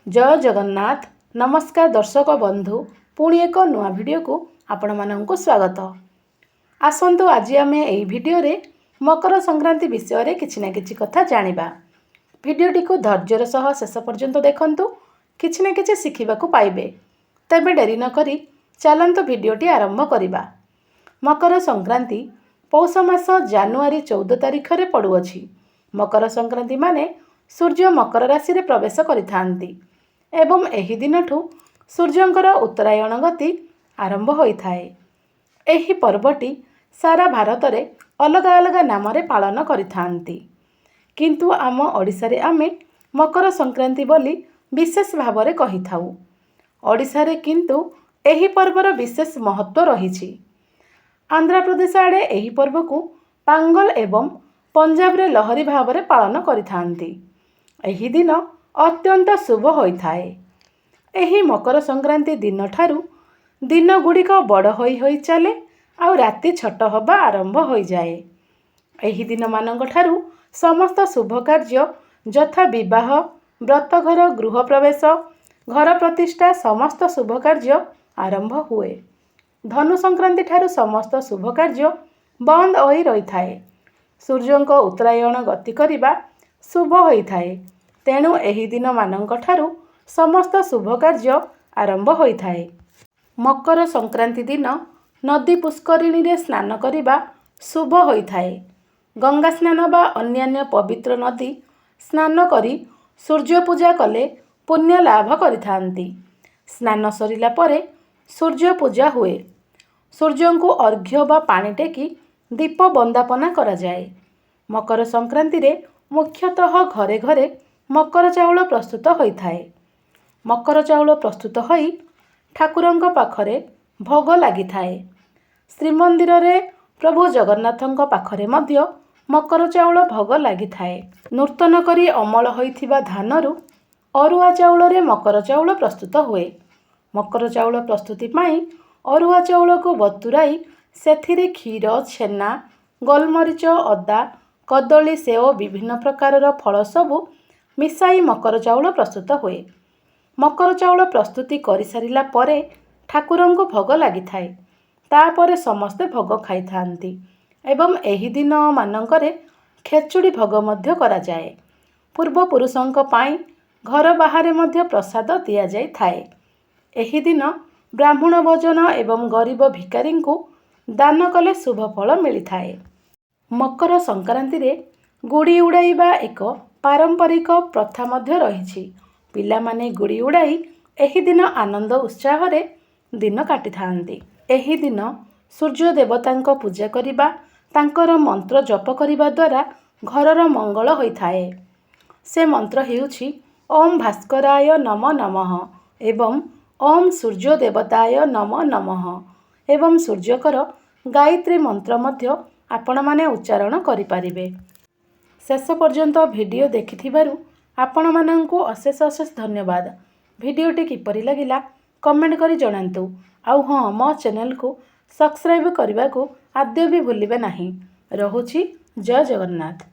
जय जगन्नाथ। नमस्कार दर्शक बंधु, पुणी एक नुआ वीडियो को आपण मानंकु स्वागत। आसंतु आज आम यही वीडियो रे मकर संक्रांति विषय रे किछि ना किछि कथा जानिबा। वीडियोटी को धैर्यर सह शेष पर्यंत देखंतु, किछि ना किछि शिखिबाकु पाइबे। तबे डेरी न करी चलंतु वीडियोटी आरंभ करिबा। मकर संक्रांति पौष मास जानुआरी 14 तारिख रे पड़ुअछि। मकर संक्रांति माने सूर्य मकर राशि रे प्रवेश करिथांती एवं एही दिनठू सूर्यंकर उत्तरायण गति आरंभ होइथाए। एही पर्वटी सारा भारत रे अलग अलग नाम रे पालन करिथांती, किंतु आम ओडिसा रे आमे मकर संक्रांति बोली विशेष भाव रे कहिथाउ। ओडिसा रे किंतु एही पर्वर विशेष महत्व रहिछि। आंध्र प्रदेश आड़े एही पर्व को पांगल एवं पंजाब रे लहरी भाव रे पालन करिथांती। एही दिन अत्यंत शुभ होइथाए। एही मकर संक्रांति दिन ठारू दिन गुड़िक बड़ होई चले आउ राति छोट हवा आरंभ हो जाए। एही दिन मानक ठारू समस्त शुभ कार्य यथा विवाह, व्रतघर, गृह प्रवेश, घर प्रतिष्ठा समस्त शुभ कार्य आरंभ हुए। धनु संक्रांति ठारू समस्त शुभ कार्य बंद होई रहिथाए। सूर्यंक उत्तरायण गति करिबा शुभ होइथाए। तेणु एही दिन मानक ठारू समस्त शुभ कार्य आरंभ होइथाए। मकर संक्रांति दिन नदी पुष्करिणी रे स्नान करिबा शुभ होइथाए। गंगा स्नान बा अन्यान्य पवित्र नदी स्नान करी सूर्य पूजा कले पुण्य लाभ करिथांती। स्नान सरिला परे सूर्य पूजा हुए। सूर्य को अर्घ्य बा पानी टेकी दीप बंदापना करा जाए। मकर संक्रांति रे मुख्यतः घरे घरे मकर चाउल प्रस्तुत होइथाए। मकर चाउल प्रस्तुत होई ठाकुरंक पाखरे भोग लागिथाए। श्रीमंदिर रे प्रभु जगन्नाथंक पाखरे मध्य मकर चाउल भोग लागिथाए। नूतन करी अमल होइथिबा धानरू अरुआ चाउल रे मकर चाउल प्रस्तुत हुए। मकर चाउल प्रस्तुति पाई अरुआ चाउल को बतुराई सेथिरे क्षीर, छेना, गोलमरीच, अदा, कदली, सेव विभिन्न प्रकार फल सबू मिसाई मकर चाउल प्रस्तुत हुए। मकर चाउल प्रस्तुति करि सारिला परे ठाकुरंको भोग लागिथाए। तापरे समस्ते भोग खाइथांती एवं एही दिन मानकरे खेचुड़ी भोग मध्य करा जाए। पूर्व पुरुषंक पाई घर बाहरे मध्य प्रसाद दिया जाई थाए। एही दिन ब्राह्मण भोजन एवं गरीब भिकारी को दान कले शुभ फल मिलिथाए। मकर संक्रांति रे गुड़ी उड़ाइबा एक पारंपरिक प्रथा मध्य रहिछि। पिला माने गुड़ी उड़ाई एही दिन आनंद उत्साह रे दिन काटिथांती। एही दिन सूर्य देवतांक पूजा करिबा, तांकर मंत्र जप करिबा द्वारा घरर मंगल होइथाए। से मंत्र हेउछि ओम भास्कराय नमो नमः एवं ओम सूर्य देवताय नमो नमः एवं सूर्यकर गायत्री मंत्र मध्य आपण माने उच्चारण करि पारिबे। शेष पर्यंत वीडियो देखिथिबारु आपण मानंकु अशेष अशेष धन्यवाद। वीडियोटी किपरि लागिला कमेंट करी जणांतु। आउ हाँ, मो चैनल को सब्सक्राइब करने को आद्य भी भूलिबे नहीं। रहुछि। जय जगन्नाथ।